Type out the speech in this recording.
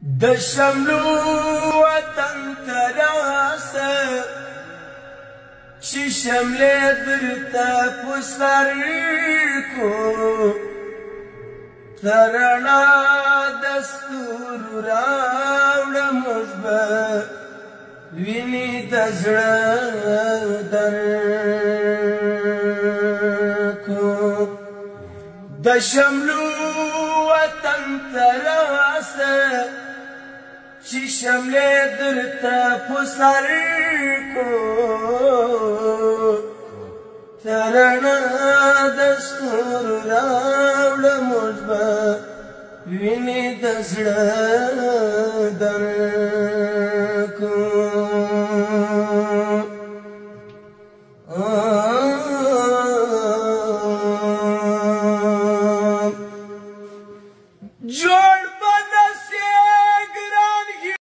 د شملو وطن تراسه چې شملې درته په سر کو ترنا دستور راوړه موږ به ویني د زړه در کو د شملو وطن تراسه چې شملې درته په سر کو ترنا دستور راوړه موږ به ویني د زړه در